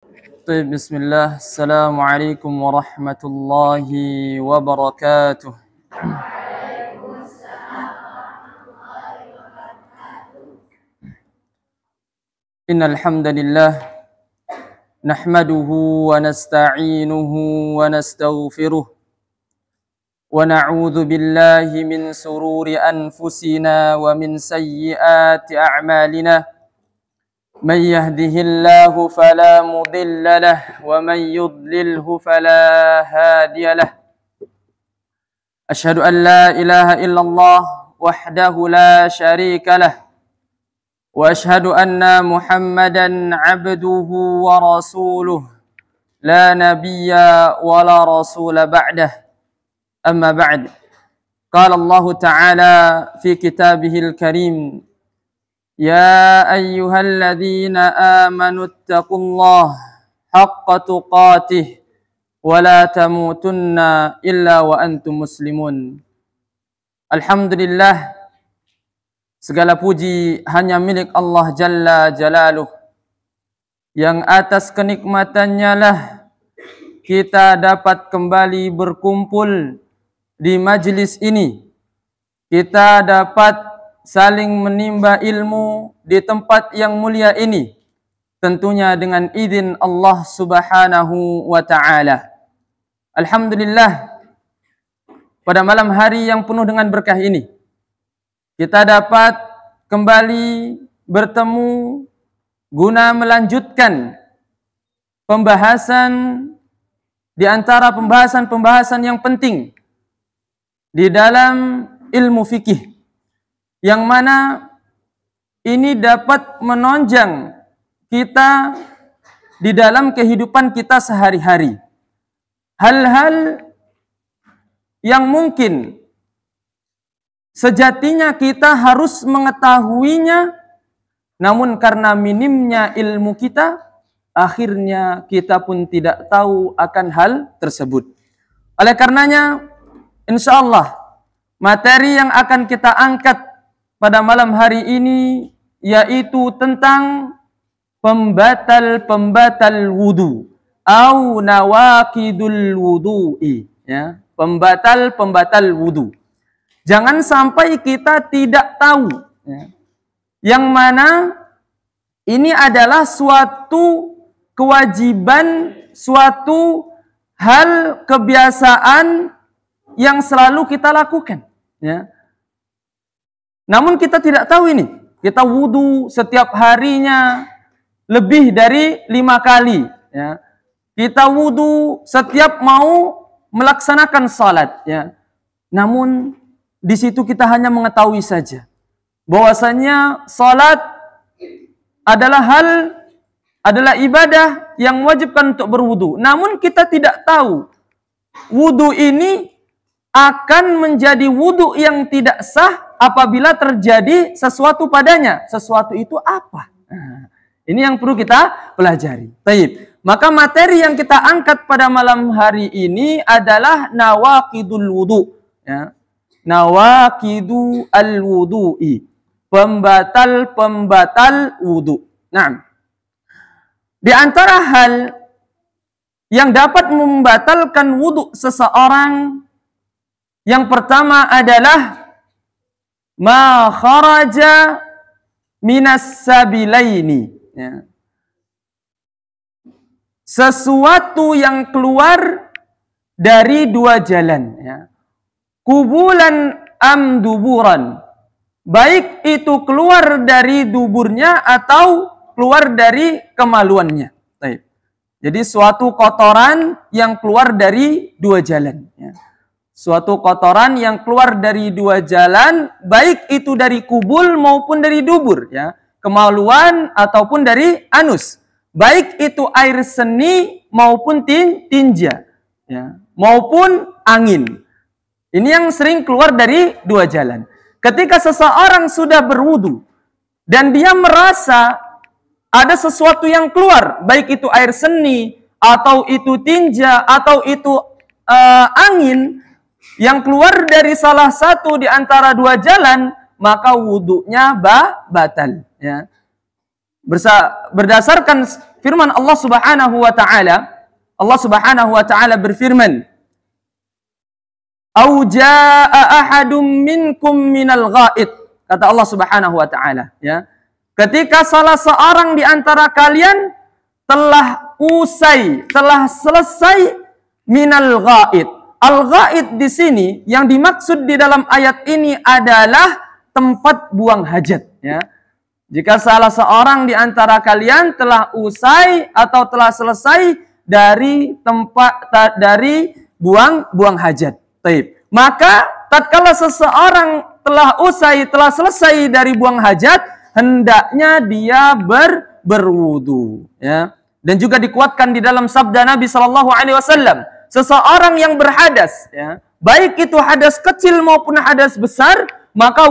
طيب بسم الله السلام عليكم ورحمة الله وبركاته. إن الحمد لله نحمده ونستعينه ونستغفره ونعوذ بالله من سرور أنفسنا ومن سيئات أعمالنا. من يهده الله فلا مضل له ومن يضلله فلا هادي له. أشهد أن لا إله إلا الله وحده لا شريك له وأشهد أن محمدا عبده ورسوله لا نبي ولا رسول بعده. أما بعد، قال الله تعالى في كتابه الكريم: يا أيها الذين آمنوا اتقوا الله حق تقاته ولا تموتن إلا وأنتم مسلمون. Alhamdulillah, segala puji hanya milik Allah Jalla Jalaluh, yang atas kenikmatannya lah kita dapat kembali berkumpul di majlis ini. Kita dapat saling menimba ilmu di tempat yang mulia ini, tentunya dengan izin Allah Subhanahu wa ta'ala. Alhamdulillah, pada malam hari yang penuh dengan berkah ini, kita dapat kembali bertemu guna melanjutkan pembahasan di antara pembahasan-pembahasan yang penting di dalam ilmu fikih, yang mana ini dapat menonjang kita di dalam kehidupan kita sehari-hari. Hal-hal yang mungkin sejatinya kita harus mengetahuinya, namun karena minimnya ilmu kita, akhirnya kita pun tidak tahu akan hal tersebut. Oleh karenanya, insya Allah materi yang akan kita angkat pada malam hari ini yaitu tentang pembatal-pembatal wudu atau nawaqidul wudu'i, ya, pembatal-pembatal wudu. Jangan sampai kita tidak tahu, ya, yang mana ini adalah suatu kewajiban, suatu hal kebiasaan yang selalu kita lakukan, ya. Namun kita tidak tahu ini. Kita wudu setiap harinya lebih dari 5 kali. Ya. Kita wudu setiap mau melaksanakan salat. Ya. Namun di situ kita hanya mengetahui saja bahwasanya salat adalah ibadah yang mewajibkan untuk berwudu. Namun kita tidak tahu wudu ini akan menjadi wudu yang tidak sah apabila terjadi sesuatu padanya. Sesuatu itu apa? Nah, ini yang perlu kita pelajari. Baik. Maka materi yang kita angkat pada malam hari ini adalah nawaqidul wudu. Ya. Nawaqidu al-wudu'i. Pembatal-pembatal wudu. Nah, di antara hal yang dapat membatalkan wudu seseorang, yang pertama adalah ma kharaja minas sabilaini, ya. Sesuatu yang keluar dari dua jalan, ya. Kubulan am duburan, baik itu keluar dari duburnya atau keluar dari kemaluannya. Baik. Jadi suatu kotoran yang keluar dari dua jalan, ya. Suatu kotoran yang keluar dari dua jalan, baik itu dari kubul maupun dari dubur, ya, kemaluan ataupun dari anus, baik itu air seni maupun tinja, ya, maupun angin. Ini yang sering keluar dari dua jalan. Ketika seseorang sudah berwudu dan dia merasa ada sesuatu yang keluar, baik itu air seni atau itu tinja atau itu angin, yang keluar dari salah satu di antara dua jalan, maka wudunya batal, ya. Berdasarkan firman Allah Subhanahu wa taala. Allah Subhanahu wa taala berfirman, "Au jaa ahadum minkum minal ghaid." Kata Allah Subhanahu wa taala, ya. Ketika salah seorang di antara kalian telah selesai minal ghaid. Al-ghaid di sini yang dimaksud di dalam ayat ini adalah tempat buang hajat, ya. Jika salah seorang di antara kalian telah usai atau telah selesai dari buang hajat. Taib. Maka tatkala seseorang telah selesai dari buang hajat, hendaknya dia berwudu, ya. Dan juga dikuatkan di dalam sabda Nabi sallallahu alaihi wasallam, seseorang yang berhadas, ya, baik itu hadas kecil maupun hadas besar, maka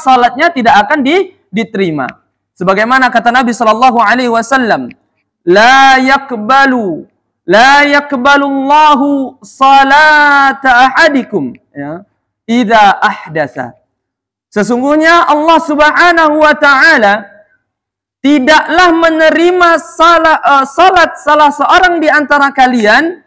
salatnya tidak akan diterima. Sebagaimana kata Nabi sallallahu alaihi wasallam, la yakbalu Allahu salata ahadikum, ya, idza ahdasa. Sesungguhnya Allah Subhanahu wa taala tidaklah menerima salat salah seorang di antara kalian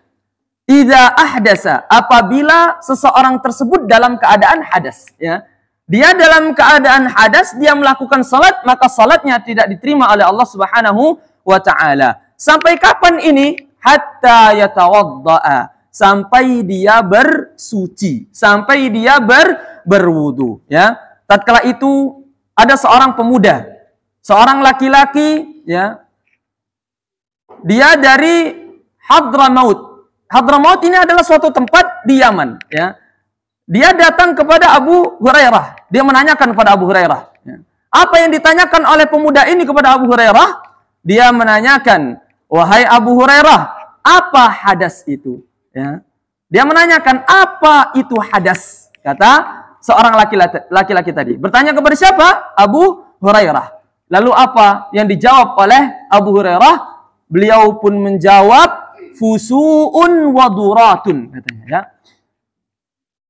idza ahdasa, apabila seseorang tersebut dalam keadaan hadas, ya. Dia dalam keadaan hadas, dia melakukan salat, maka salatnya tidak diterima oleh Allah Subhanahu wa taala. Sampai kapan ini? Hatta yatawaddaa, sampai dia bersuci, sampai dia berwudu, ya. Tatkala itu ada seorang pemuda, seorang laki-laki, ya. Dia dari Hadramaut. Hadramaut ini adalah suatu tempat di Yaman, ya. Dia datang kepada Abu Hurairah. Dia menanyakan kepada Abu Hurairah, ya. Apa yang ditanyakan oleh pemuda ini kepada Abu Hurairah? Dia menanyakan, wahai Abu Hurairah, apa hadas itu? Ya. Dia menanyakan, apa itu hadas? Kata seorang laki-laki tadi. Bertanya kepada siapa? Abu Hurairah. Lalu apa yang dijawab oleh Abu Hurairah? Beliau pun menjawab, fusu'un wa duratun, katanya, ya.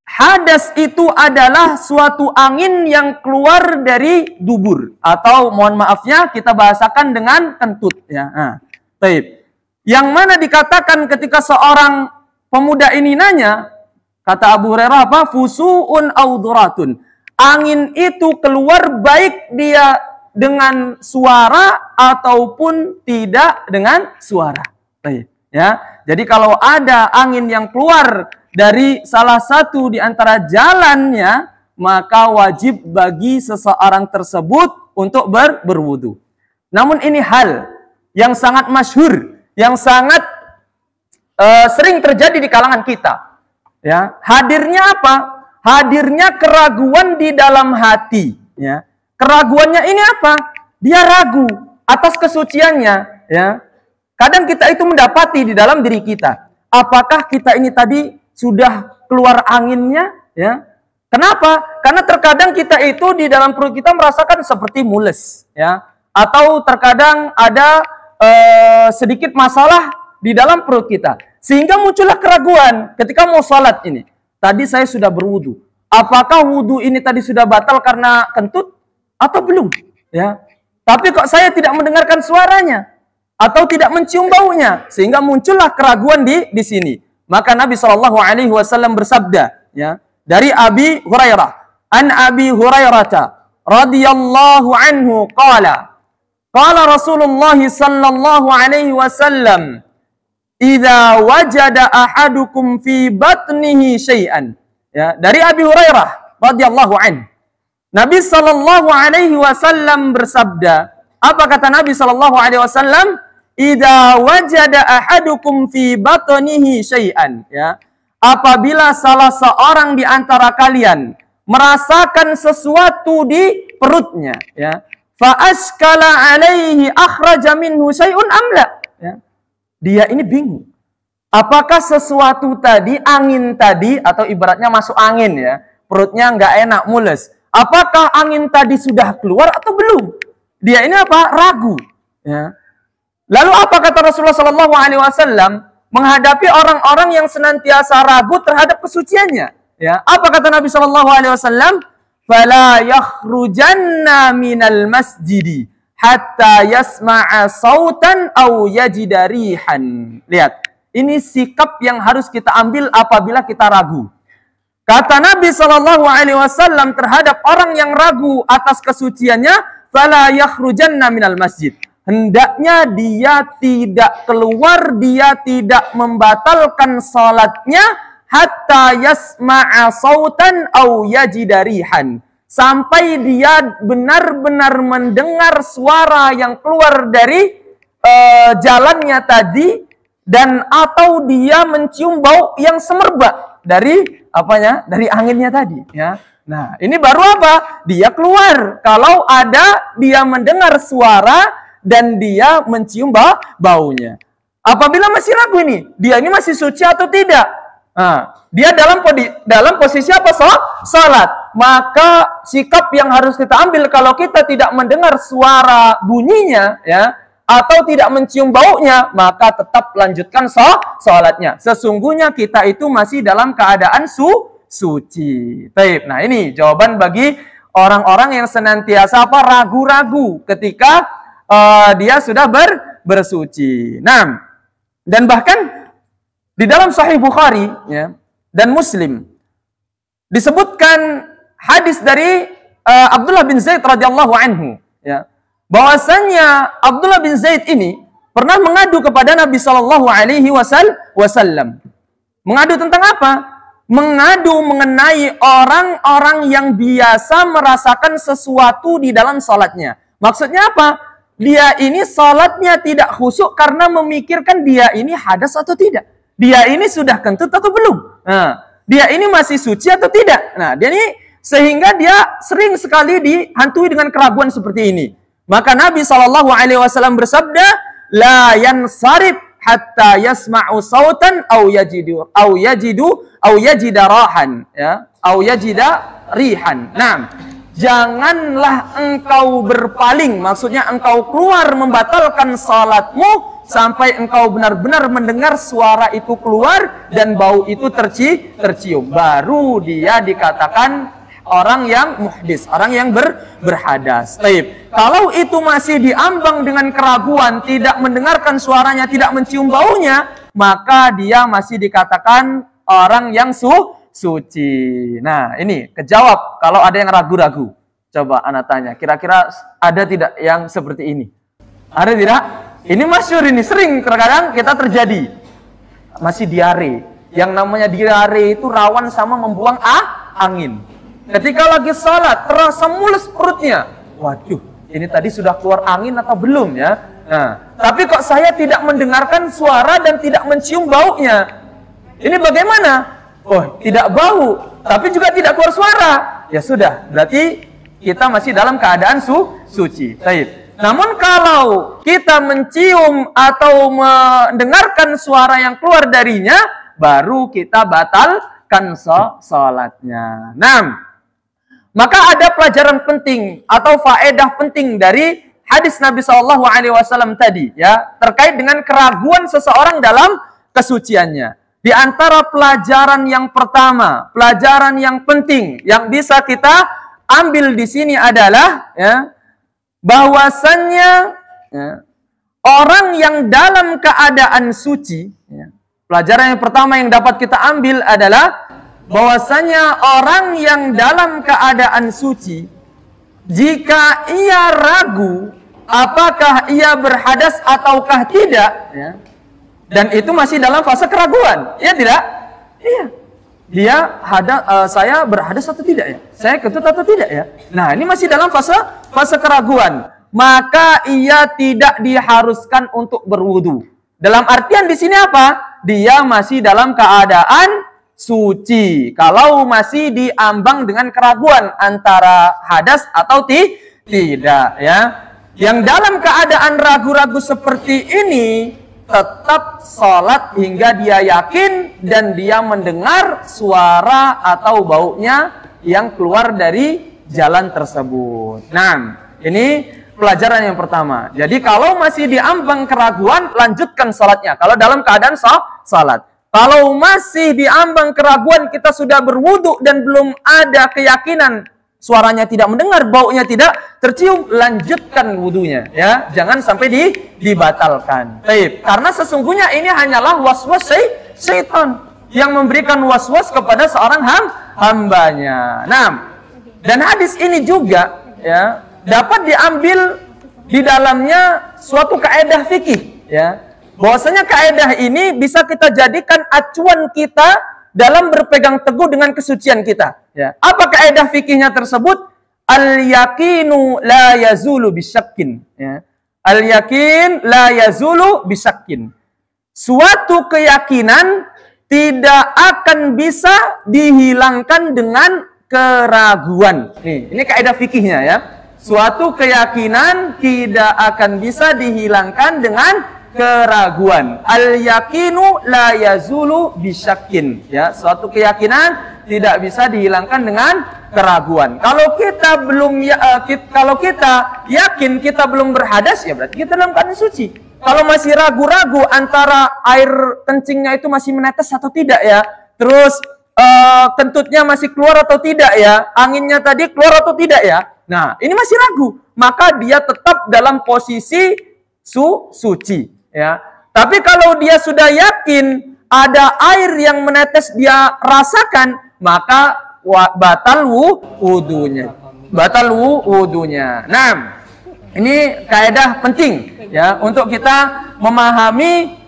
Hadas itu adalah suatu angin yang keluar dari dubur, atau mohon maafnya kita bahasakan dengan kentut, ya. Nah, baik. Yang mana dikatakan ketika seorang pemuda ini nanya, kata Abu Hurairah apa? Fusu'un au duratun. Angin itu keluar baik dia dengan suara ataupun tidak dengan suara. Baik, ya. Jadi kalau ada angin yang keluar dari salah satu di antara jalannya, maka wajib bagi seseorang tersebut untuk berwudu. Namun ini hal yang sangat masyhur, yang sangat sering terjadi di kalangan kita. Ya, hadirnya apa? Hadirnya keraguan di dalam hati. Ya, keraguannya ini apa? Dia ragu atas kesuciannya. Ya, kadang kita itu mendapati di dalam diri kita. Apakah kita ini tadi sudah keluar anginnya, ya? Kenapa? Karena terkadang kita itu di dalam perut kita merasakan seperti mules, ya, atau terkadang ada sedikit masalah di dalam perut kita, sehingga muncullah keraguan ketika mau salat ini. Tadi saya sudah berwudu, apakah wudu ini tadi sudah batal karena kentut atau belum? Ya, tapi kok saya tidak mendengarkan suaranya atau tidak mencium baunya, sehingga muncullah keraguan di sini. Maka Nabi Shallallahu Alaihi Wasallam bersabda, ya, dari Abi Hurairah, an Abi Hurairah radhiyallahu anhu qala Rasulullah Sallallahu Alaihi Wasallam, idza wajada ahadukum fi batnihi syai'an. Ya, dari Abi Hurairah radhiyallahu anhu, Nabi Shallallahu Alaihi Wasallam bersabda, apa kata Nabi Shallallahu Alaihi Wasallam? Idza wajada ahadukum fi batnihi syai'an, ya. Apabila salah seorang di antara kalian merasakan sesuatu di perutnya, ya, fa askala alaihi akhraja minhu syai'un am la, ya. Dia ini bingung. Apakah sesuatu tadi, angin tadi, atau ibaratnya masuk angin, ya, perutnya nggak enak, mules. Apakah angin tadi sudah keluar atau belum? Dia ini apa? Ragu, ya. Lalu apa kata Rasulullah Sallallahu Alaihi Wasallam menghadapi orang-orang yang senantiasa ragu terhadap kesuciannya? Ya, apa kata Nabi Sallallahu Alaihi Wasallam? Fala yakhrujanna minal masjidi hatta yasma'a sautan aw yajida rihan. Lihat, ini sikap yang harus kita ambil apabila kita ragu. Kata Nabi SAW terhadap orang yang ragu atas kesuciannya, fala yakhrujanna minal masjid. Hendaknya dia tidak keluar, dia tidak membatalkan salatnya hatta yasma'a sautan aw yajida rihan. Sampai dia benar-benar mendengar suara yang keluar dari jalannya tadi, dan atau dia mencium bau yang semerbak dari apanya? Dari anginnya tadi, ya. Nah, ini baru apa? Dia keluar. Kalau ada dia mendengar suara dan dia mencium baunya. Apabila masih ragu ini, dia ini masih suci atau tidak? Nah, dia dalam posisi apa? Salat. Maka sikap yang harus kita ambil kalau kita tidak mendengar suara bunyinya, ya, atau tidak mencium baunya, maka tetap lanjutkan salatnya. Sesungguhnya kita itu masih dalam keadaan suci. Baik. Nah, ini jawaban bagi orang-orang yang senantiasa ragu-ragu ketika dia sudah bersuci. Nah, dan bahkan di dalam Sahih Bukhari, ya, dan Muslim disebutkan hadis dari Abdullah bin Zaid radhiyallahu anhu, ya, bahwasanya Abdullah bin Zaid ini pernah mengadu kepada Nabi sallallahu alaihi wasallam. Mengadu tentang apa? Mengadu mengenai orang-orang yang biasa merasakan sesuatu di dalam salatnya. Maksudnya apa? Dia ini salatnya tidak khusyuk karena memikirkan dia ini hadas atau tidak. Dia ini sudah kentut atau belum? Nah, dia ini masih suci atau tidak? Nah, dia ini sehingga dia sering sekali dihantui dengan keraguan seperti ini. Maka Nabi SAW bersabda, la yansarif hatta yasma'u sautan aw yajida rahan, ya, aw yajida rihan. Nah, janganlah engkau berpaling, maksudnya engkau keluar membatalkan salatmu sampai engkau benar-benar mendengar suara itu keluar dan bau itu tercium. Baru dia dikatakan orang yang muhdis, orang yang berhadas. Taib. Kalau itu masih diambang dengan keraguan, tidak mendengarkan suaranya, tidak mencium baunya, maka dia masih dikatakan orang yang suci. Nah, ini kejawab kalau ada yang ragu-ragu. Coba anak tanya, kira-kira ada tidak yang seperti ini? Ada tidak? Ini masyhur, ini sering terkadang kita terjadi. Masih diare. Yang namanya diare itu rawan sama membuang angin. Ketika lagi sholat, terasa mulus perutnya. Waduh, ini tadi sudah keluar angin atau belum, ya? Nah, tapi kok saya tidak mendengarkan suara dan tidak mencium baunya. Ini bagaimana? Oh, tidak bau, tapi juga tidak keluar suara. Ya sudah, berarti kita masih dalam keadaan suci. Baik. Namun kalau kita mencium atau mendengarkan suara yang keluar darinya, baru kita batalkan sholatnya. Nah, maka ada pelajaran penting atau faedah penting dari hadis Nabi SAW tadi, ya, terkait dengan keraguan seseorang dalam kesuciannya. Di antara pelajaran yang pertama, pelajaran yang penting yang bisa kita ambil di sini adalah, ya, bahwasannya, ya, orang yang dalam keadaan suci, ya, pelajaran yang pertama yang dapat kita ambil adalah bahwasanya orang yang dalam keadaan suci, jika ia ragu apakah ia berhadas ataukah tidak, ya, dan itu masih dalam fase keraguan, ya tidak? Iya. Dia saya berhadas atau tidak, ya? Saya kentut atau tidak, ya? Nah, ini masih dalam fase keraguan. Maka ia tidak diharuskan untuk berwudu. Dalam artian di sini apa? Dia masih dalam keadaan suci. Kalau masih diambang dengan keraguan antara hadas atau tidak, ya. Yang dalam keadaan ragu-ragu seperti ini tetap sholat hingga dia yakin dan dia mendengar suara atau baunya yang keluar dari jalan tersebut. Nah, ini pelajaran yang pertama. Jadi kalau masih diambang keraguan, lanjutkan sholatnya. Kalau dalam keadaan sholat. Kalau masih diambang keraguan, kita sudah berwudu dan belum ada keyakinan suaranya tidak mendengar, baunya tidak tercium, lanjutkan wudunya, ya. Jangan sampai dibatalkan. Baik, karena sesungguhnya ini hanyalah waswas syaitan yang memberikan waswas kepada seorang hambanya. Nah, dan hadis ini juga, ya, dapat diambil di dalamnya suatu kaedah fikih, ya. Bahwasanya kaedah ini bisa kita jadikan acuan kita dalam berpegang teguh dengan kesucian kita. Ya. Apa kaedah fikihnya tersebut? Al-yakinu la yazulu bisyakin. Ya. Al-yakin la yazulu bisyakin. Suatu keyakinan tidak akan bisa dihilangkan dengan keraguan. Ini kaedah fikihnya, ya. Suatu keyakinan tidak akan bisa dihilangkan dengan keraguan. Al-yakinu la yazulu bisyakin. Ya, suatu keyakinan tidak bisa dihilangkan dengan keraguan. Kalau kita belum kalau kita yakin kita belum berhadas, ya berarti kita dalam keadaan suci. Kalau masih ragu-ragu antara air kencingnya itu masih menetes atau tidak, ya, terus kentutnya masih keluar atau tidak, ya, anginnya tadi keluar atau tidak, ya, nah ini masih ragu, maka dia tetap dalam posisi suci, ya. Tapi kalau dia sudah yakin ada air yang menetes dia rasakan, maka batal wudunya. Batal wudunya. Nah, ini kaedah penting, ya, untuk kita memahami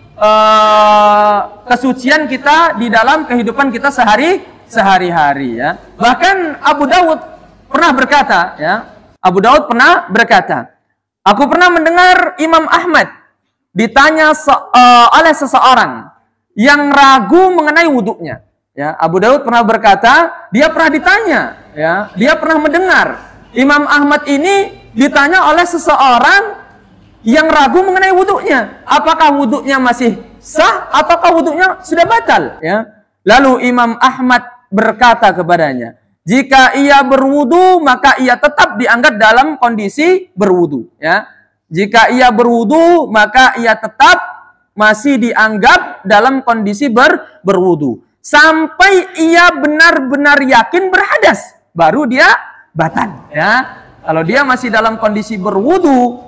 kesucian kita di dalam kehidupan kita sehari-hari, ya. Bahkan Abu Dawud pernah berkata, ya, Abu Dawud pernah berkata, aku pernah mendengar Imam Ahmad ditanya oleh seseorang yang ragu mengenai wuduknya. Ya, Abu Dawud pernah berkata, dia pernah ditanya, ya, dia pernah mendengar Imam Ahmad ini ditanya oleh seseorang yang ragu mengenai wuduknya. Apakah wuduknya masih sah ataukah wuduknya sudah batal? Ya. Lalu Imam Ahmad berkata kepadanya, jika ia berwudu maka ia tetap dianggap dalam kondisi berwudu. Ya. Jika ia berwudu maka ia tetap masih dianggap dalam kondisi berwudu. Sampai ia benar-benar yakin berhadas, baru dia batal. Ya. Kalau dia masih dalam kondisi berwudu,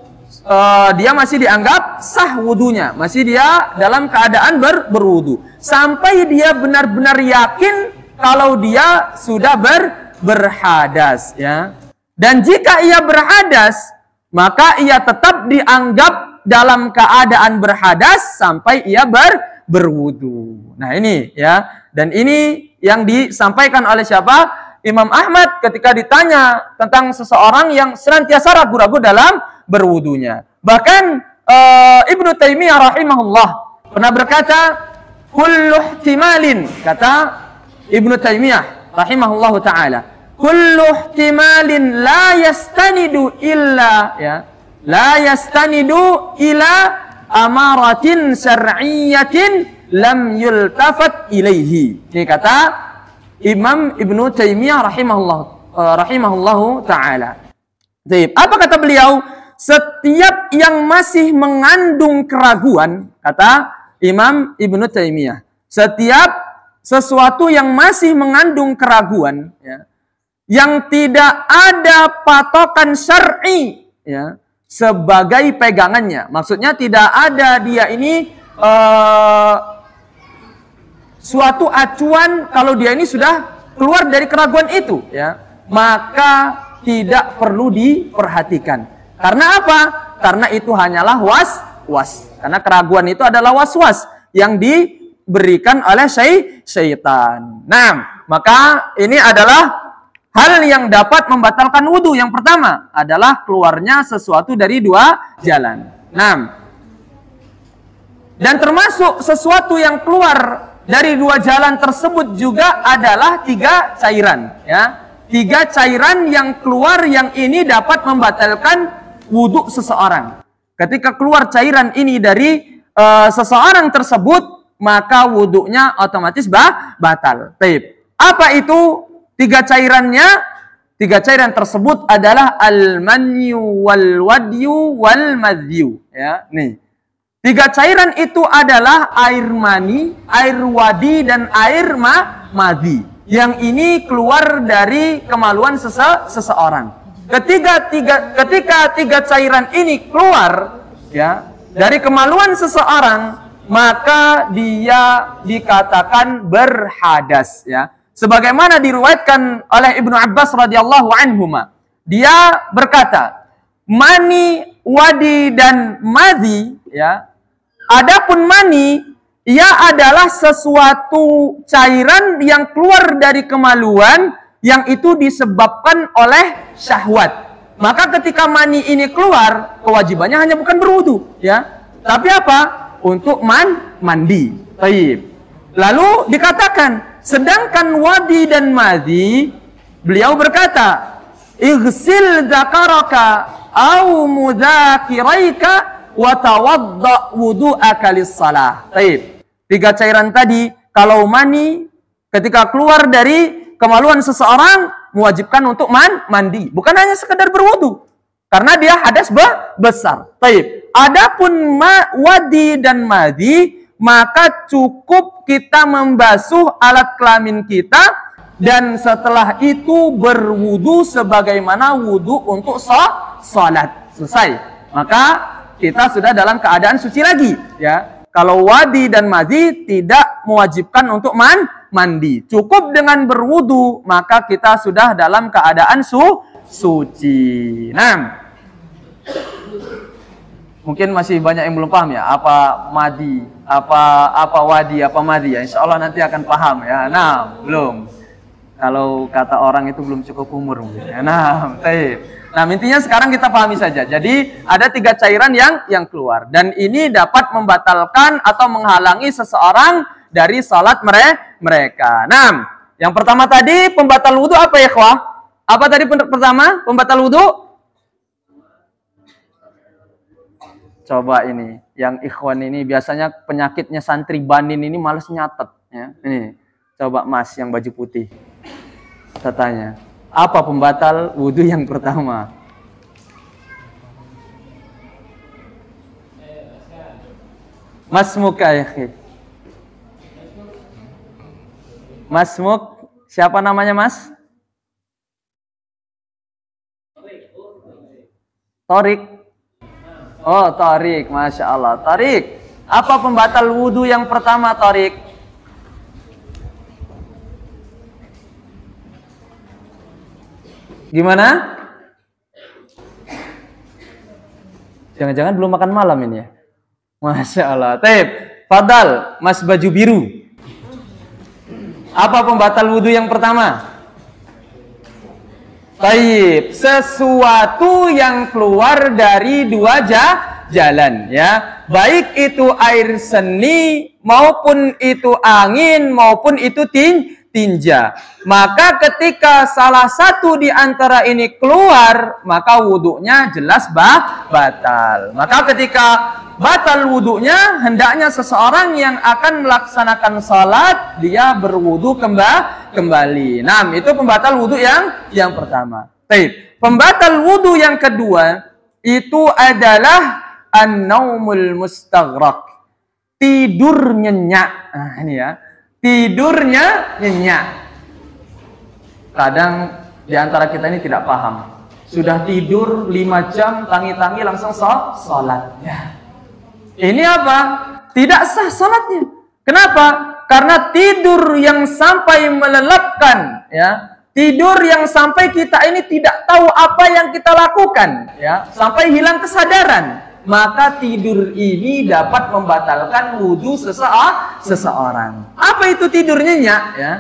dia masih dianggap sah wudunya, masih dia dalam keadaan berwudu. Sampai dia benar-benar yakin kalau dia sudah berhadas, ya. Dan jika ia berhadas, maka ia tetap dianggap dalam keadaan berhadas sampai ia berwudu. Nah, ini, ya. Dan ini yang disampaikan oleh siapa? Imam Ahmad ketika ditanya tentang seseorang yang senantiasa ragu-ragu dalam berwudunya. Bahkan Ibnu Taimiyah rahimahullah pernah berkata, kullu ihtimalin, kata Ibnu Taimiyah rahimahullah taala, kullu ihtimalin la yastanidu illa, ya, la yastanidu ila amaratin syar'iyyatin lam yultafat ilaihi. Ini kata Imam Ibnu Taimiyah rahimahullahu taala. Apa kata beliau? Setiap yang masih mengandung keraguan, kata Imam Ibnu Taimiyah, setiap sesuatu yang masih mengandung keraguan, ya, yang tidak ada patokan syar'i, ya, sebagai pegangannya. Maksudnya tidak ada dia ini suatu acuan kalau dia ini sudah keluar dari keraguan itu, ya, maka tidak perlu diperhatikan. Karena apa? Karena itu hanyalah was-was. Karena keraguan itu adalah was-was yang diberikan oleh syaitan. Nah, maka ini adalah hal yang dapat membatalkan wudu. Yang pertama adalah keluarnya sesuatu dari dua jalan. Nah, dan termasuk sesuatu yang keluar dari dua jalan tersebut juga adalah 3 cairan, ya. 3 cairan yang keluar yang ini dapat membatalkan wudhu seseorang. Ketika keluar cairan ini dari seseorang tersebut, maka wudhunya otomatis batal. Baik. Apa itu 3 cairannya? 3 cairan tersebut adalah al-manyu wal wadyu wal madyu, ya. Nih. 3 cairan itu adalah air mani, air wadi, dan air madhi. Yang ini keluar dari kemaluan seseorang. Ketika tiga cairan ini keluar ya dari kemaluan seseorang, maka dia dikatakan berhadas ya. Sebagaimana diriwayatkan oleh Ibnu Abbas radhiyallahu anhuma. Dia berkata, mani, wadi dan madhi ya. Adapun mani, ia adalah sesuatu cairan yang keluar dari kemaluan yang itu disebabkan oleh syahwat. Maka ketika mani ini keluar, kewajibannya hanya bukan berwudu ya. Tapi apa? Untuk mandi. Baik. Lalu dikatakan, sedangkan wadi dan madhi, beliau berkata, ighsil dzakaraka au mudzakirai,ka wa tawadda wudu'aka lis-shalah. Baik. Tiga cairan tadi, kalau mani ketika keluar dari kemaluan seseorang mewajibkan untuk mandi, bukan hanya sekedar berwudu. Karena dia hadas besar. Baik. Adapun wadi dan madhi, maka cukup kita membasuh alat kelamin kita dan setelah itu berwudu sebagaimana wudu untuk salat. Selesai. Maka kita sudah dalam keadaan suci lagi ya. Kalau wadi dan madhi tidak mewajibkan untuk mandi. Cukup dengan berwudu maka kita sudah dalam keadaan suci. Nah, mungkin masih banyak yang belum paham ya, apa madi, apa wadi, apa madhi ya. Insya Allah nanti akan paham ya. Nah, belum. Kalau kata orang itu belum cukup umur mungkin ya. Nah, intinya sekarang kita pahami saja. Jadi ada tiga cairan yang keluar dan ini dapat membatalkan atau menghalangi seseorang dari salat mereka. Nah, yang pertama tadi pembatal wudu apa ya, ikhwah? Apa tadi pertama pembatal wudu? Coba ini, yang ikhwan ini biasanya penyakitnya santri banin ini males nyatet ya. Ini, coba Mas yang baju putih. Saya tanya, apa pembatal wudu yang pertama? Mas Muka ya. Mas Muk, siapa namanya Mas? Torik. Oh, Torik, Masya Allah. Torik, apa pembatal wudu yang pertama, Torik? Gimana? Jangan-jangan belum makan malam ini ya? Masya Allah. Taib, Fadal, Mas baju biru. Apa pembatal wudu yang pertama? Taib, sesuatu yang keluar dari dua jalan ya. Baik itu air seni maupun itu angin maupun itu tinja. Maka ketika salah satu di antara ini keluar, maka wudunya jelas batal. Maka ketika batal wudunya, hendaknya seseorang yang akan melaksanakan salat dia berwudu kembali. Nah, itu pembatal wudu yang pertama. Baik. Pembatal wudu yang kedua itu adalah an-naumul mustaghraq. Tidur nyenyak. Nah, ini ya. Tidurnya nyenyak. Kadang di antara kita ini tidak paham. Sudah tidur 5 jam, tangi-tangi langsung sholat. Ya. Ini apa? Tidak sah sholatnya. Kenapa? Karena tidur yang sampai melelapkan, ya. Tidur yang sampai kita ini tidak tahu apa yang kita lakukan, ya. Sampai hilang kesadaran. Maka tidur ini dapat membatalkan wudu seseorang. Apa itu tidur nyenyak? Ya.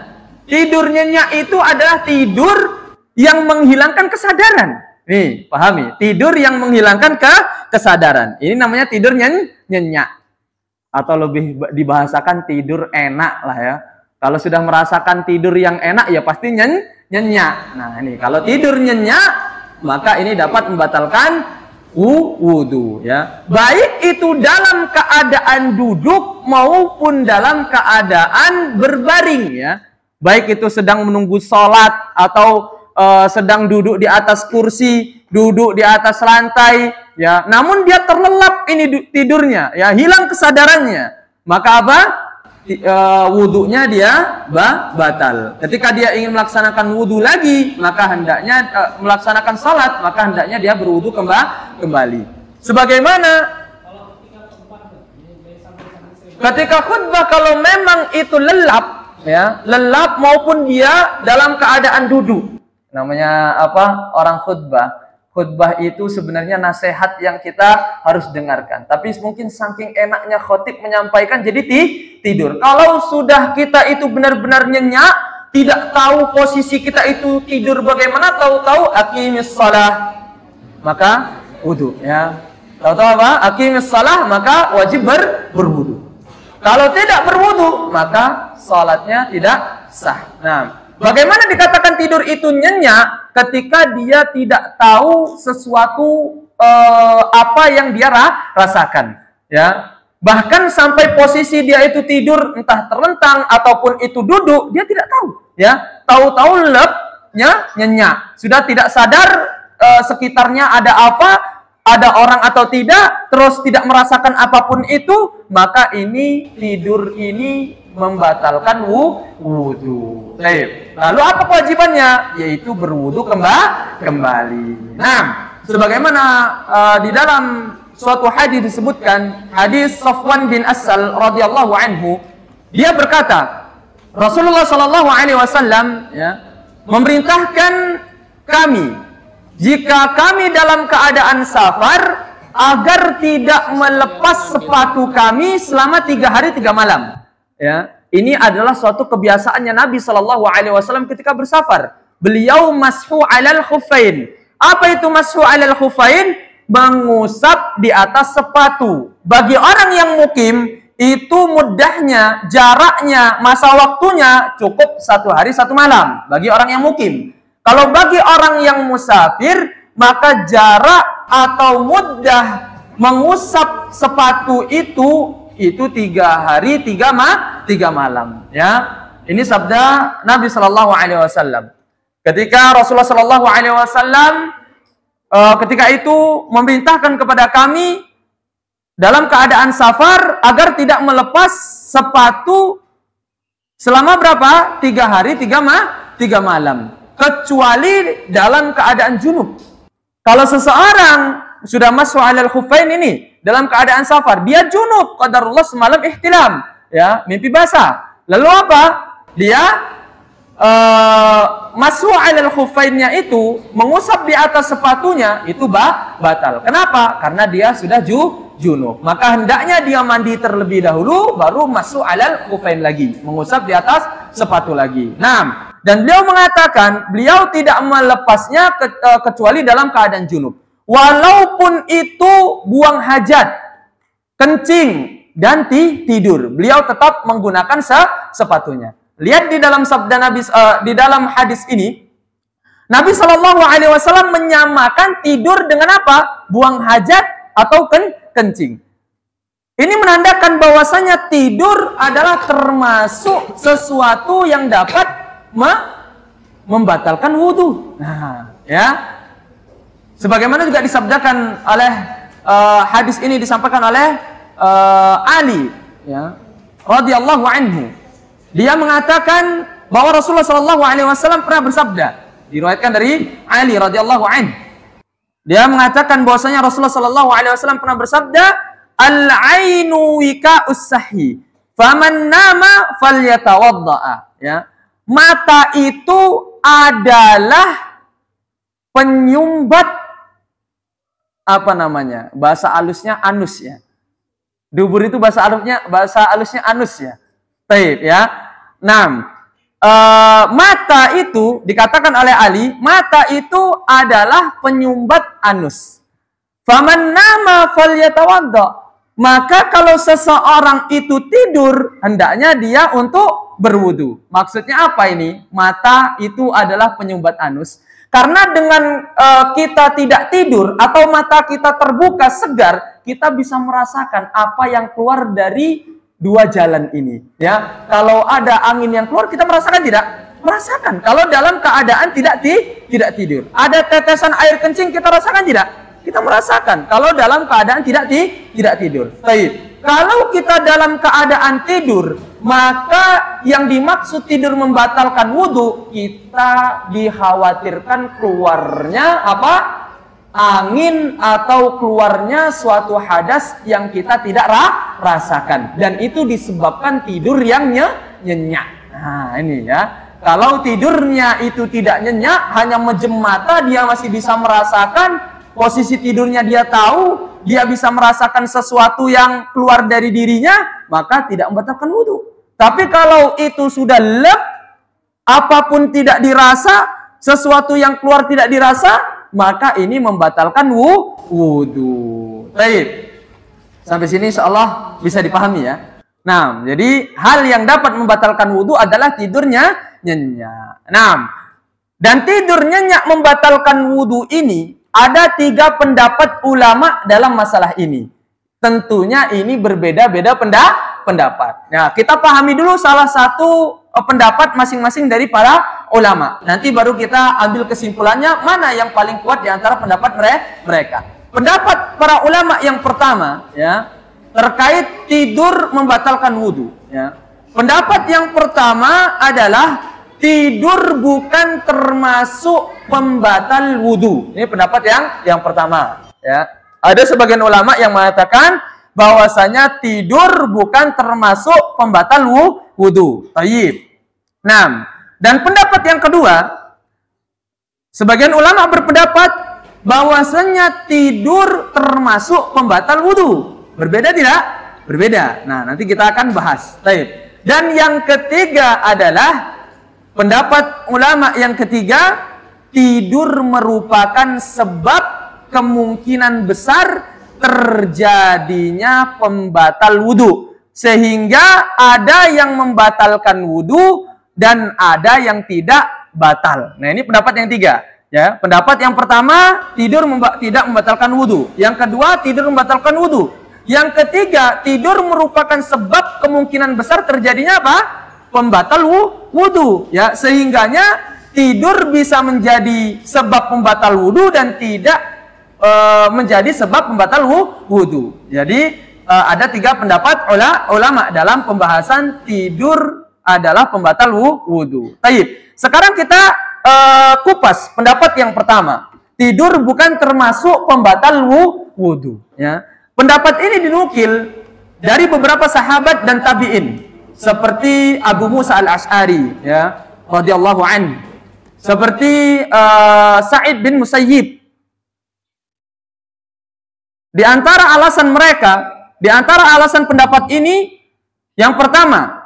Tidur nyenyak itu adalah tidur yang menghilangkan kesadaran. Nih, pahami. Tidur yang menghilangkan kesadaran. Ini namanya tidur nyenyak. Atau lebih dibahasakan tidur enak lah ya. Kalau sudah merasakan tidur yang enak ya pasti nyenyak. Nah, ini kalau tidur nyenyak maka ini dapat membatalkan wudu ya. Baik itu dalam keadaan duduk maupun dalam keadaan berbaring ya. Baik itu sedang menunggu sholat atau sedang duduk di atas kursi, duduk di atas lantai ya. Namun dia terlelap ini tidurnya ya, hilang kesadarannya. Maka apa? wudunya dia batal. Ketika dia ingin melaksanakan wudu lagi, maka hendaknya melaksanakan salat, maka hendaknya dia berwudu kembali. Sebagaimana ketika khutbah, kalau memang itu lelap, ya, lelap maupun dia dalam keadaan duduk. Namanya apa? Orang khutbah. Khutbah itu sebenarnya nasihat yang kita harus dengarkan. Tapi mungkin saking enaknya khotib menyampaikan jadi tidur. Kalau sudah kita itu benar-benar nyenyak, tidak tahu posisi kita itu tidur bagaimana, tahu-tahu aqimis shalah, maka wudu, ya. Tahu-tahu apa? Aqimis shalah, maka wajib berwudu. Kalau tidak berwudu, maka salatnya tidak sah. Nah, bagaimana dikatakan tidur itu nyenyak ketika dia tidak tahu sesuatu apa yang dia rasakan, ya. Bahkan sampai posisi dia itu tidur entah terlentang ataupun itu duduk, dia tidak tahu, ya. Tahu-tahu lepnya nyenyak, sudah tidak sadar sekitarnya ada apa, ada orang atau tidak, terus tidak merasakan apapun itu, maka ini tidur ini membatalkan wudu. Lalu apa kewajibannya? Yaitu berwudu kembali. Nah, sebagaimana di dalam suatu hadis disebutkan, hadis Safwan bin Asal radhiyallahu anhu, dia berkata, Rasulullah sallallahu alaihi wasallam, ya, memerintahkan kami jika kami dalam keadaan safar agar tidak melepas sepatu kami selama 3 hari 3 malam. Ya, ini adalah suatu kebiasaannya Nabi Shallallahu Alaihi Wasallam ketika bersafar. Beliau mashu alal khufain. Apa itu mashu alal khufain? Mengusap di atas sepatu. Bagi orang yang mukim, itu mudahnya, jaraknya, masa waktunya cukup 1 hari 1 malam. Bagi orang yang mukim. Kalau bagi orang yang musafir, maka jarak atau mudah mengusap sepatu itu 3 hari 3 malam, ya. Ini sabda Nabi Shallallahu Alaihi Wasallam. Ketika Rasulullah Shallallahu Alaihi Wasallam ketika itu memerintahkan kepada kami dalam keadaan safar agar tidak melepas sepatu selama berapa? 3 hari 3 malam, kecuali dalam keadaan junub. Kalau seseorang sudah masuk alal khufain ini dalam keadaan safar, dia junub, qadarullah semalam ihtilam, ya, mimpi basah. Lalu apa? Dia masuk alal khufainnya itu, mengusap di atas sepatunya, itu batal. Kenapa? Karena dia sudah junub. Maka hendaknya dia mandi terlebih dahulu, baru masuk alal khufain lagi, mengusap di atas sepatu lagi. Nah, dan beliau mengatakan, beliau tidak melepasnya kecuali dalam keadaan junub. Walaupun itu buang hajat, kencing, dan tidur, beliau tetap menggunakan sepatunya. Lihat di dalam sabda Nabi, di dalam hadis ini, Nabi Shallallahu Alaihi Wasallam menyamakan tidur dengan apa? Buang hajat atau kencing. Ini menandakan bahwasanya tidur adalah termasuk sesuatu yang dapat membatalkan wudu. Nah, ya. Sebagaimana juga disabdakan oleh hadis ini disampaikan oleh Ali, ya, radhiyallahu anhu. Dia mengatakan bahwa Rasulullah Shallallahu Alaihi Wasallam pernah bersabda, diriwayatkan dari Ali radhiyallahu anhu. Dia mengatakan bahwasanya Rasulullah Shallallahu Alaihi Wasallam pernah bersabda, al-ainu wika'us sahih, faman nama falyatawaddaa. Ya, mata itu adalah penyumbat, apa namanya? Bahasa halusnya anus, ya. Dubur itu bahasa halusnya anus, ya. Baik, ya. Nah, mata itu dikatakan oleh Ali, mata itu adalah penyumbat anus. Faman nama falyatawadda. Maka kalau seseorang itu tidur, hendaknya dia untuk berwudu. Maksudnya apa ini? Mata itu adalah penyumbat anus. Karena dengan kita tidak tidur atau mata kita terbuka segar, kita bisa merasakan apa yang keluar dari 2 jalan ini. Ya, kalau ada angin yang keluar, kita merasakan tidak? Merasakan. Kalau dalam keadaan tidak tidur, ada tetesan air kencing, kita rasakan tidak? Kita merasakan. Kalau dalam keadaan tidak tidur. Baik. Kalau kita dalam keadaan tidur, maka yang dimaksud tidur membatalkan wudhu, kita dikhawatirkan keluarnya apa? Angin atau keluarnya suatu hadas yang kita tidak rasakan. Dan itu disebabkan tidur yang nyenyak. Nah ini ya. Kalau tidurnya itu tidak nyenyak, hanya mejem mata, dia masih bisa merasakan posisi tidurnya, dia tahu, dia bisa merasakan sesuatu yang keluar dari dirinya, maka tidak membatalkan wudhu. Tapi kalau itu sudah lep, apapun tidak dirasa, sesuatu yang keluar tidak dirasa, maka ini membatalkan wudhu. Baik. Sampai sini insyaallah bisa dipahami ya. Nah, jadi hal yang dapat membatalkan wudhu adalah tidurnya nyenyak. Nah, dan tidur nyenyak membatalkan wudhu ini ada 3 pendapat ulama dalam masalah ini. Tentunya ini berbeda-beda pendapat. Nah, kita pahami dulu salah satu pendapat masing-masing dari para ulama. Nanti baru kita ambil kesimpulannya mana yang paling kuat di antara pendapat mereka. Pendapat para ulama yang pertama ya, terkait tidur membatalkan wudhu ya. Pendapat yang pertama adalah tidur bukan termasuk pembatal wudhu. Ini pendapat yang pertama. Ya. Ada sebagian ulama yang mengatakan bahwasanya tidur bukan termasuk pembatal wudhu. Tayyib. Nah, dan pendapat yang kedua, sebagian ulama berpendapat bahwasanya tidur termasuk pembatal wudhu. Berbeda tidak? Berbeda. Nah, nanti kita akan bahas. Tayyib. Dan yang ketiga adalah pendapat ulama yang ketiga, tidur merupakan sebab kemungkinan besar terjadinya pembatal wudhu. Sehingga ada yang membatalkan wudhu dan ada yang tidak batal. Nah ini pendapat yang tiga. Ya, pendapat yang pertama, tidur tidak membatalkan wudhu. Yang kedua, tidur membatalkan wudhu. Yang ketiga, tidur merupakan sebab kemungkinan besar terjadinya apa? Pembatal wudhu. Ya, sehingganya tidur bisa menjadi sebab pembatal wudhu dan tidak menjadi sebab pembatal wudhu. Jadi ada 3 pendapat ulama dalam pembahasan tidur adalah pembatal wudhu. Baik. Sekarang kita kupas pendapat yang pertama. Tidur bukan termasuk pembatal wudhu. Ya. Pendapat ini dinukil dari beberapa sahabat dan tabi'in seperti Abu Musa al-Ash'ari ya, radhiyallahu anhu, seperti Sa'id bin Musayyib. Di antara alasan mereka, di antara alasan pendapat ini, yang pertama,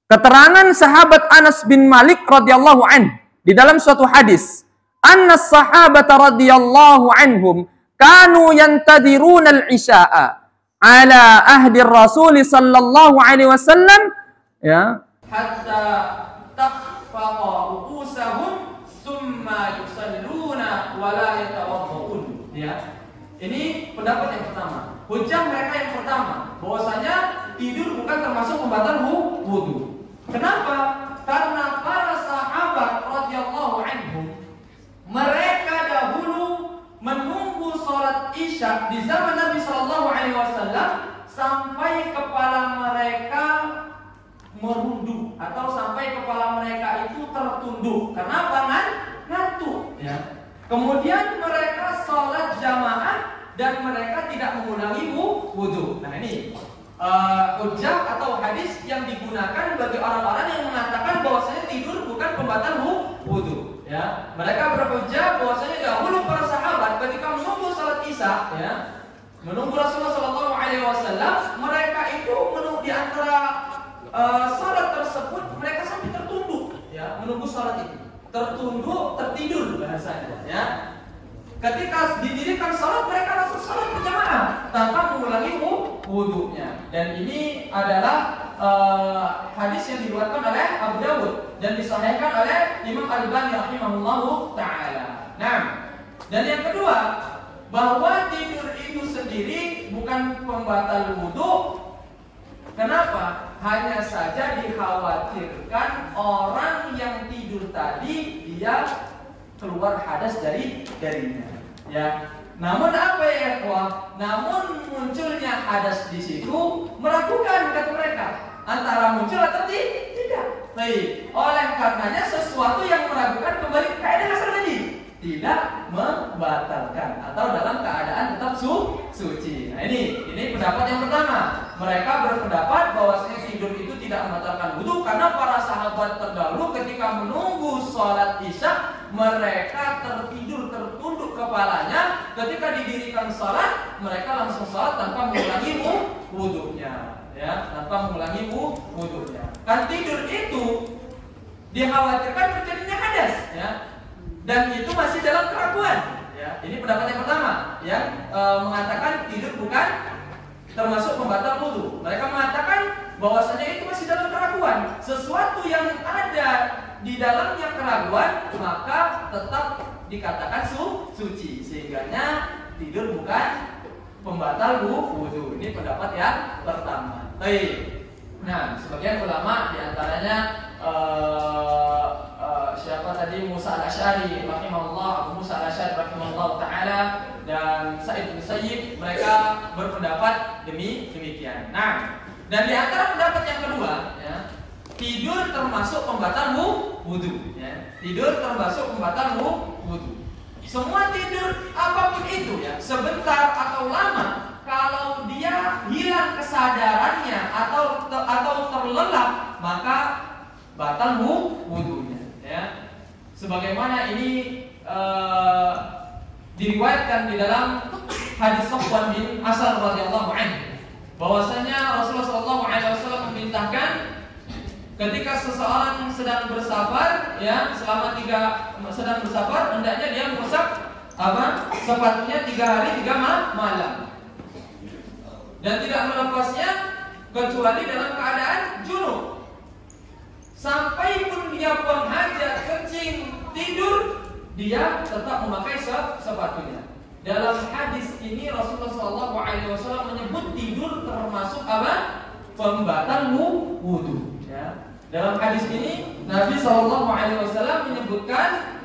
keterangan sahabat Anas bin Malik radhiyallahu anhu di dalam suatu hadis, anna sahabata radhiyallahu anhum kanu yantadiruna al-isya'a ala ahdi Rasul sallallahu alaihi wasallam ya hatta takhfaqa ru'usahum thumma yusalluna wa la yatawaddun. Ya. Ini pendapat yang pertama. Hujah mereka yang pertama bahwasanya tidur bukan termasuk pembatal wudu. Kenapa? Karena para sahabat radhiyallahu anhum mereka dahulu menunggu sholat isya di zaman Nabi Shallallahu Alaihi Wasallam sampai kepala mereka merunduk atau sampai kepala mereka itu tertunduk. Kenapa? Ngantuk. Ya. Kemudian mereka sholat jamaah dan mereka tidak mengulangi wudu. Nah ini hujjah atau hadis yang digunakan bagi orang-orang yang mengatakan bahwasanya tidur bukan pembatal wudu. Ya, mereka berhujjah bahwasanya dahulu para sahabat ketika menunggu salat isya, ya, menunggu Rasulullah Shallallahu Alaihi Wasallam, mereka itu menunggu di antara salat tersebut mereka sampai tertunduk, ya, menunggu salat itu, tertunduk, tertidur bahasanya, ya. Ketika didirikan salat mereka langsung salat berjamaah tanpa mengulangi wudunya. Dan ini adalah hadis yang diriwayatkan oleh Abu Dawud dan disahihkan oleh Imam Al-Albani rahimahullahu taala. Nah, dan yang kedua, bahwa tidur itu sendiri bukan pembatal wudu. Kenapa? Hanya saja dikhawatirkan orang yang tidur tadi dia keluar hadas darinya. Ya. Namun apa ya, ikhwah? Namun munculnya hadas di situ meragukan kata mereka antara muncul atau tidak. Baik, oleh karenanya sesuatu yang meragukan kembali ke kaidah asal tadi, tidak membatalkan atau dalam keadaan tetap suci. Nah ini pendapat yang pertama. Mereka berpendapat bahwasanya tidur itu tidak membatalkan wudu karena para sahabat terdahulu ketika menunggu sholat isya mereka tertidur tertunduk kepalanya, ketika didirikan sholat mereka langsung sholat tanpa mengulangi wudunya, ya, tanpa mengulangi wudunya. Kan tidur itu dikhawatirkan terjadinya hadas, ya. Dan itu masih dalam keraguan, ya. Ini pendapat yang pertama, yang mengatakan tidur bukan termasuk pembatal wudu. Mereka mengatakan bahwasanya itu masih dalam keraguan. Sesuatu yang ada di dalamnya keraguan maka tetap dikatakan suci. Sehingganya tidur bukan pembatal wudu. Ini pendapat yang pertama. Baik. Nah, sebagian ulama diantaranya siapa tadi, Musa al-Asy'ari rahimahullah, Abu Musa al-Asy'ari rahimahullah taala, dan Sa'id bin Musayyib, mereka berpendapat demikian. Nah, dan di antara pendapat yang kedua, ya, tidur termasuk pembatal wudu, ya. Tidur termasuk pembatal wudu. Semua tidur apapun itu, ya, sebentar atau lama, kalau dia hilang kesadarannya atau terlelap, maka batal wudunya, ya. Sebagaimana ini diriwayatkan di dalam hadis Safwan bin Asal radhiyallahu anhu, bahwasanya Rasulullah SAW memerintahkan ketika seseorang sedang bersafar, ya, sedang bersafar, hendaknya dia merusak sepatunya 3 hari 3 malam, dan tidak melepasnya kecuali dalam keadaan junub. Sampai pun dia buang hajat, kencing, tidur, dia tetap memakai sepatunya. Dalam hadis ini Rasulullah SAW menyebut tidur termasuk pembatal wudu. Ya. Dalam hadis ini Nabi SAW menyebutkan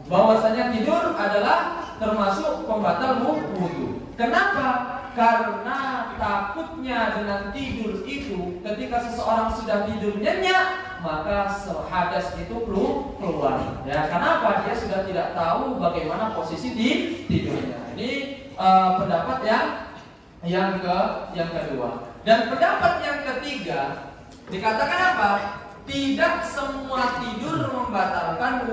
bahwasanya tidur adalah termasuk pembatal wudu. Kenapa? Karena takutnya dengan tidur itu, ketika seseorang sudah tidur nyenyak, maka hadas itu keluar. Ya, kenapa? Dia sudah tidak tahu bagaimana posisi di tidurnya. Ini pendapat yang kedua. Dan pendapat yang ketiga dikatakan apa? Tidak semua tidur membatalkan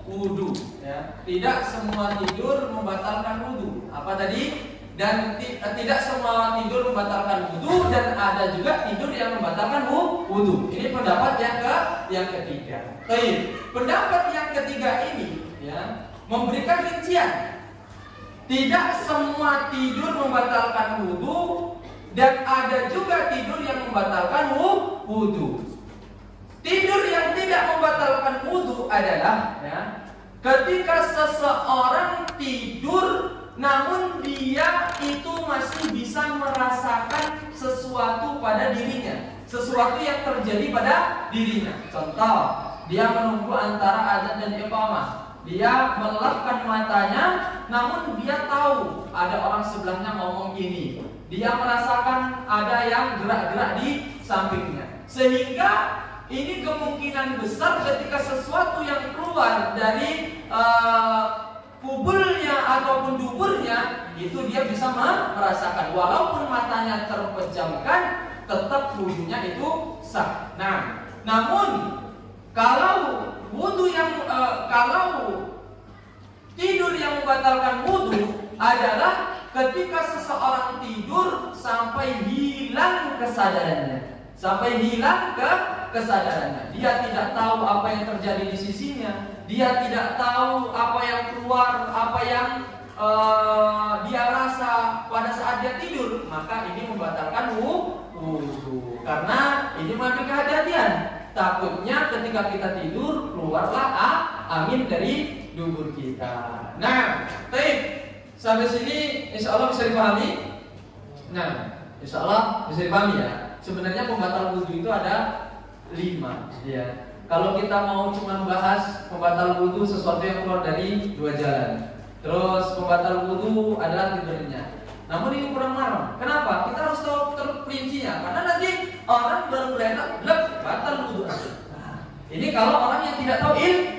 wudu. Ya, tidak semua tidur membatalkan wudu. Apa tadi? Dan tidak semua tidur membatalkan wudu, dan ada juga tidur yang membatalkan wudu. Ini pendapat yang ketiga. Baik, pendapat yang ketiga ini, ya, memberikan rincian. Tidak semua tidur membatalkan wudu, dan ada juga tidur yang membatalkan wudu. Tidur yang tidak membatalkan wudu adalah, ya, ketika seseorang tidur namun dia itu masih bisa merasakan sesuatu pada dirinya, sesuatu yang terjadi pada dirinya. Contoh, dia menunggu antara azan dan iqamah, dia melelapkan matanya, namun dia tahu ada orang sebelahnya ngomong gini, dia merasakan ada yang gerak-gerak di sampingnya, sehingga ini kemungkinan besar ketika sesuatu yang keluar dari kubulnya ataupun duburnya, itu dia bisa merasakan. Walaupun matanya terpejamkan, tetap wudunya itu sah. Nah, namun kalau kalau tidur yang membatalkan wudu adalah ketika seseorang tidur sampai hilang kesadarannya. Sampai hilang kesadarannya. Dia tidak tahu apa yang terjadi di sisinya. Dia tidak tahu apa yang keluar, apa yang dia rasa pada saat dia tidur. Maka ini membatalkan wudu. Karena ini mengambil kehati-hatian. Takutnya ketika kita tidur keluarlah angin dari dubur kita. Nah, baik. Sampai sini insya Allah bisa dipahami. Nah, insya Allah bisa dipahami, ya. Sebenarnya pembatal wudu itu ada 5, ya. Kalau kita mau cuma bahas pembatal wudu sesuatu yang keluar dari 2 jalan. Terus pembatal wudu adalah tidurnya. Namun ini kurang marah. Kenapa? Kita harus tahu terperincinya. Karena nanti orang baru melihat batal wudu. Nah, ini kalau orang yang tidak tahu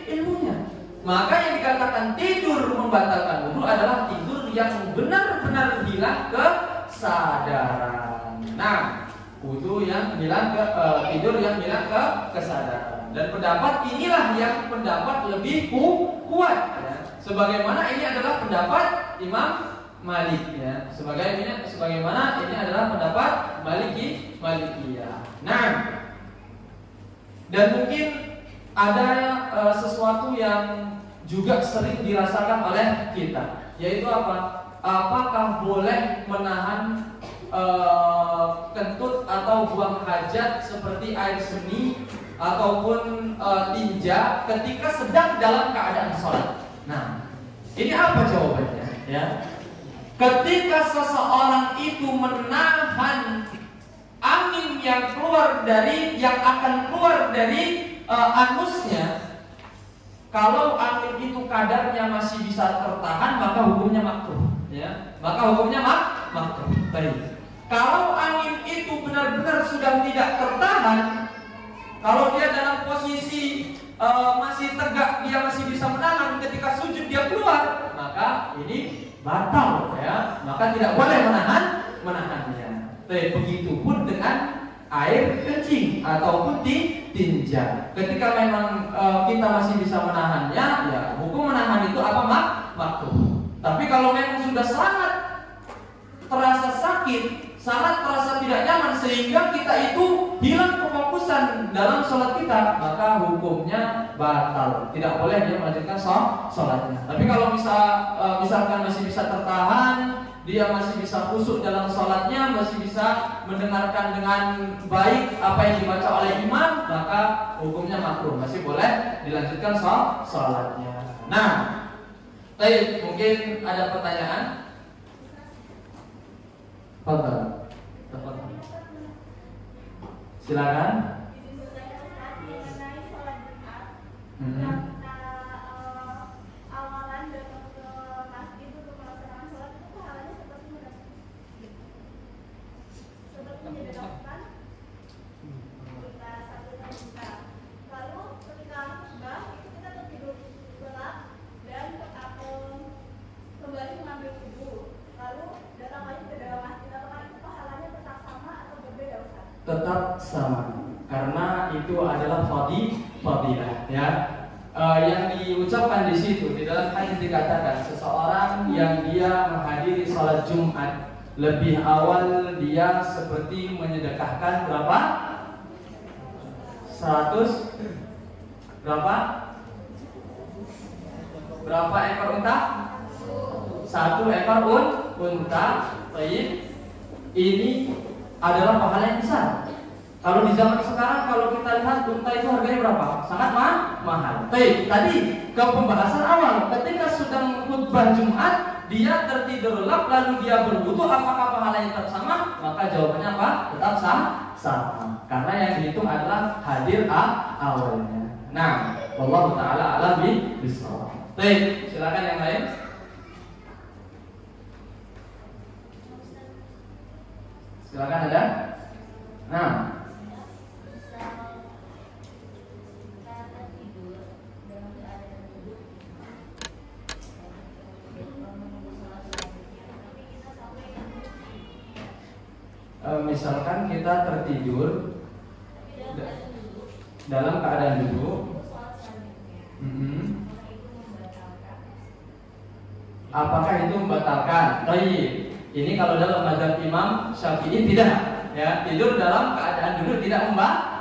ilmunya. Maka yang dikatakan tidur membatalkan wudu adalah tidur yang benar-benar hilang kesadaran. Nah, wudu yang hilang tidur yang hilang kesadaran. Dan pendapat inilah yang pendapat lebih kuat. Ya. Sebagaimana ini adalah pendapat Imam Malik. Ya. Sebagaimana ini adalah pendapat Malikiyah. Nah, dan mungkin ada sesuatu yang juga sering dirasakan oleh kita, yaitu apa? Apakah boleh menahan kentut atau buang hajat seperti air seni ataupun tinja ketika sedang dalam keadaan sholat? Nah, ini apa jawabannya? Ya, ketika seseorang itu menahan angin yang akan keluar dari anusnya, kalau angin itu kadarnya masih bisa tertahan, maka hukumnya makruh. Ya, maka hukumnya makruh. Baik. Kalau angin itu benar-benar sudah tidak tertahan, kalau dia dalam posisi masih tegak, dia masih bisa menahan, ketika sujud dia keluar, maka ini batal, ya. Maka tidak boleh menahannya. Begitupun dengan air kencing ataupun tinja. Ketika memang kita masih bisa menahannya, ya hukum menahan itu apa? Makruh. Tapi kalau memang sudah sangat terasa sakit, sangat terasa tidak nyaman sehingga kita itu hilang kefokusan dalam sholat kita, maka hukumnya batal. Tidak boleh dia melanjutkan sholatnya. Tapi kalau misalkan masih bisa tertahan, dia masih bisa khusyuk dalam sholatnya, masih bisa mendengarkan dengan baik apa yang dibaca oleh imam, maka hukumnya makruh, masih boleh dilanjutkan sholatnya. Nah, mungkin ada pertanyaan? Silakan. Tetap sama, karena itu adalah fadilah, ya. Yang diucapkan di situ di dalam hadis dikatakan seseorang yang dia menghadiri salat Jumat lebih awal, dia seperti menyedekahkan berapa? 100 berapa ekor unta? 1 ekor unta. Baik. Ini adalah pahala yang besar. Kalau di zaman sekarang, kalau kita lihat unta itu harganya berapa? Sangat mahal. Baik, tadi ke pembahasan awal, ketika sedang khutbah Jumat, dia tertidur lelap lalu dia berwudu, apakah pahalanya tetap sama? Maka jawabannya apa? Tetap sama. Karena yang dihitung adalah hadir awalnya. Nah, wallahu taala a'lam bishawab. Baik, silakan yang lain. Silakan ada. Nah, misalkan kita tertidur dalam keadaan duduk, apakah itu membatalkan? Baik. Ini kalau dalam mazhab Imam Syafi'i tidak, ya, tidur dalam keadaan duduk tidak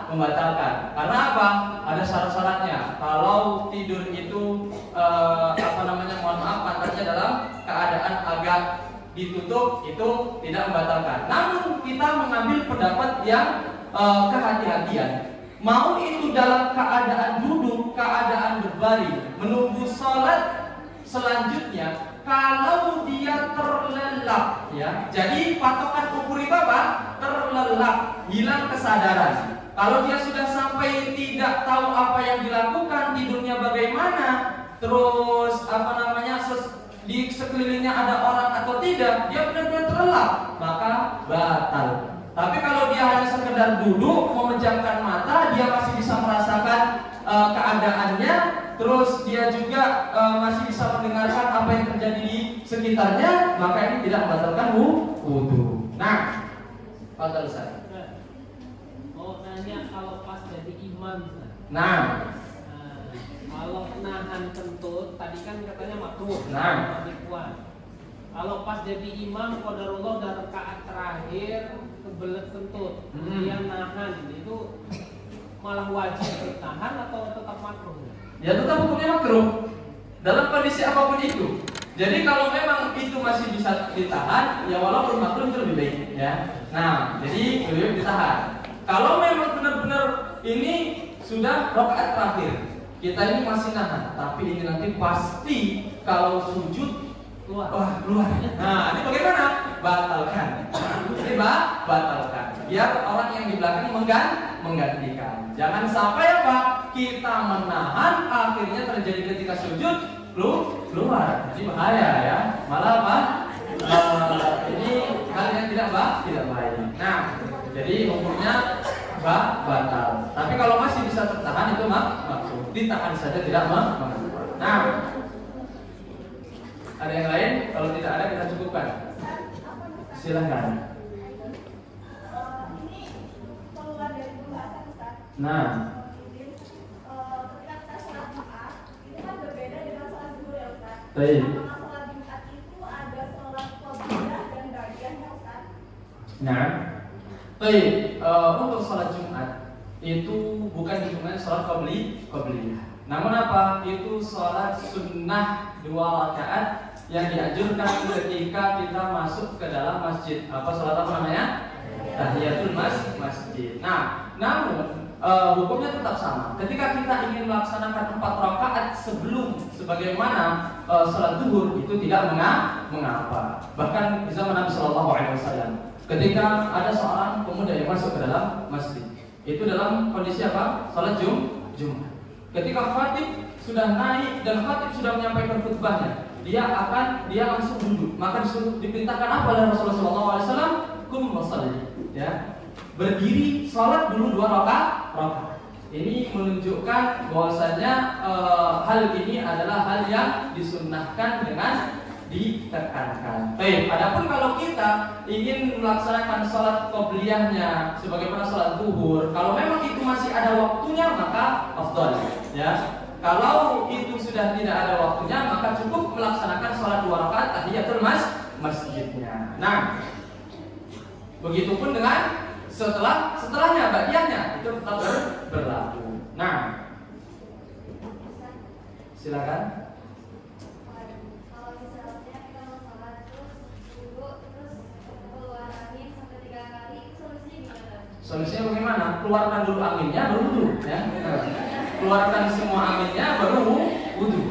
membatalkan. Karena apa? Ada syarat-syaratnya. Kalau tidur itu mohon maaf, pantatnya dalam keadaan agak ditutup, itu tidak membatalkan. Namun kita mengambil pendapat yang kehati-hatian. Mau itu dalam keadaan duduk, keadaan berbaring, menunggu sholat selanjutnya, kalau dia terlelap, ya. Jadi patokan ukur itu apa? Terlelap, hilang kesadaran. Kalau dia sudah sampai tidak tahu apa yang dilakukan, tidurnya bagaimana, terus di sekelilingnya ada orang atau tidak, dia benar-benar terlelap, maka batal. Tapi kalau dia hanya sekedar duduk memejamkan mata, dia masih bisa merasakan keadaannya, terus dia juga masih bisa mendengarkan apa yang terjadi di sekitarnya, maka ini tidak membatalkan wudu. Nah, batal saya. Mau nanya kalau pas jadi imam. Nah, kalau nahan kentut, tadi kan katanya makruh. Nah, kalau pas jadi imam, qadarullah dan rakaat terakhir kebelet kentut, dia nahan, itu malah wajib ditahan atau tetap makruh? Ya tetap hukumnya makruh dalam kondisi apapun itu. Jadi kalau memang itu masih bisa ditahan, ya walaupun makruh itu lebih baik, ya. Nah, jadi lebih baik ditahan. Kalau memang benar-benar ini sudah rakaat terakhir, kita ini masih nahan, tapi ini nanti pasti kalau sujud keluar. Nah, ini bagaimana? Batalkan. Ini batalkan. Biar orang yang di belakang menggantikan. Jangan sampai apa? Kita menahan, akhirnya terjadi ketika sujud keluar. Ini bahaya ya. Malah apa? Ini hal yang tidak baik. Nah, jadi hukumnya batal. Tapi kalau masih bisa tertahan itu maksud ditahan saja, tidak mengapa. Nah, ada yang lain? Kalau tidak ada kita cukupkan. Silakan. Nah, ketika kita sholat Jumat, ini kan berbeda dengan sholat zuhur ya Ustaz. Baik. Apakah sholat Jumat itu ada sholat qobliyah dan ba'diyahnya Ustaz? Nah, baik. Untuk sholat Jumat itu bukan hitungan sholat qobliyah. Namun apa? Itu sholat sunnah 2 rakaat yang dianjurkan ketika kita masuk ke dalam masjid. Apa sholat apa namanya? Tahiyatul masjid. Nah, namun hukumnya tetap sama. Ketika kita ingin melaksanakan 4 rakaat sebagaimana sholat zuhur itu tidak mengapa. Bahkan di zaman Nabi Shallallahu Alaihi Wasallam, ketika ada seorang pemuda yang masuk ke dalam masjid, itu dalam kondisi apa? Sholat Jumat. Ketika khatib sudah naik dan khatib sudah menyampaikan khutbahnya, dia langsung duduk. Maka diperintahkan apa oleh Rasulullah Shallallahu Alaihi Wasallam? Kum wasalli. Ya, berdiri sholat dulu 2 rakaat. Ini menunjukkan bahwasanya hal ini adalah hal yang disunnahkan dengan ditekankan. Baik, adapun kalau kita ingin melaksanakan sholat qobliyahnya sebagaimana sholat zuhur, kalau memang itu masih ada waktunya maka afdal, ya. Kalau itu sudah tidak ada waktunya maka cukup melaksanakan sholat 2 rakaat tahiyatul masjidnya. Nah, begitupun dengan setelahnya ba'diyahnya itu tetap berlaku. Nah, silakan. Kalau misalnya kita mau sholat terus duduk terus keluar angin sampai 3 kali, itu solusinya gimana? Solusinya bagaimana? Keluarkan dulu anginnya baru wudu, ya. Keluarkan semua anginnya baru wudu.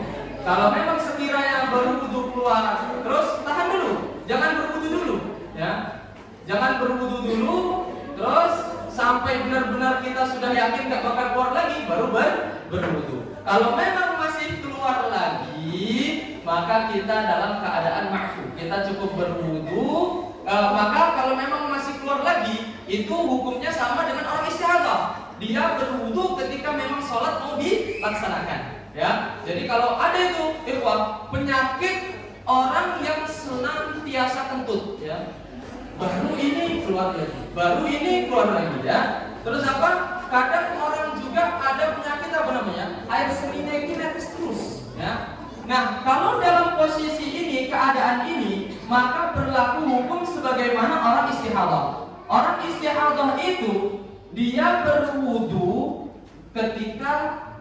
Kalau memang sekiranya baru wudu keluar, terus tahan dulu, jangan berwudu dulu, ya. Jangan berwudu dulu, terus sampai benar-benar kita sudah yakin gak bakal keluar lagi, baru berwudu. Kalau memang masih keluar lagi, maka kita dalam keadaan ma'fu. Kita cukup berwudu. Maka kalau memang masih keluar lagi, itu hukumnya sama dengan orang istihadah. Dia berwudu ketika memang sholat mau dilaksanakan. Ya, jadi kalau ada itu, ikhwah, penyakit orang yang senantiasa kentut, ya. Baru ini keluar lagi, ya. Terus apa? Kadang orang juga ada penyakit apa namanya? Air seninya ini netes terus, ya. Nah, kalau dalam posisi ini, keadaan ini, maka berlaku hukum sebagaimana orang istihadah. Orang istihadah itu dia berwudu ketika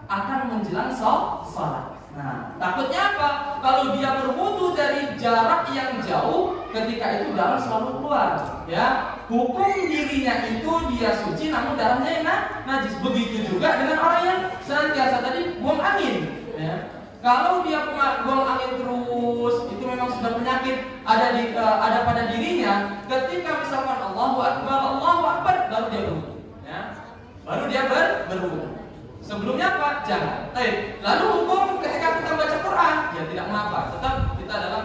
akan menjelang sholat. Nah, takutnya apa? Kalau dia berwudu dari jarak yang jauh, ketika itu darah selalu keluar, ya. Hukum dirinya itu dia suci, namun darahnya yang najis. Begitu juga dengan orang yang senantiasa tadi buang angin, ya. Kalau dia buang angin terus, itu memang sudah penyakit ada pada dirinya. Ketika misalkan Allahu Akbar, baru dia berwudu, ya. Baru dia berwudu. Sebelumnya apa? Jangan. Lalu hukum ketika kita baca Quran, ya tidak mengapa. Tetap kita dalam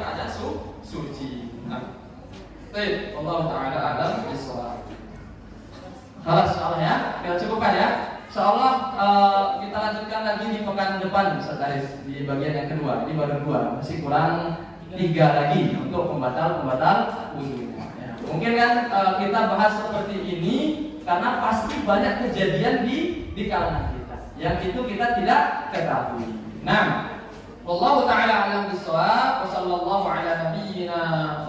Baik, Allah Ta'ala alam bisawab. Halas insyaallah ya, kita cukupkan ya. Insyaallah kita lanjutkan lagi di pekan depan Ustaz Aris di bagian yang kedua. Ini baru 2, masih kurang 3 lagi untuk pembatal wudu. Ya. Mungkin kan kita bahas seperti ini karena pasti banyak kejadian di kalangan kita yang itu kita tidak ketahui. Nah, wallahu ta'ala alam bissawab wa sallallahu ala nabiyyina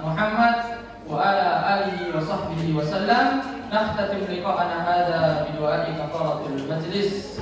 Muhammad wa ala alihi wa sahbihi wa sallam. Nakhtatim liqa'ana hadha bi du'a'i kafaratul majlis.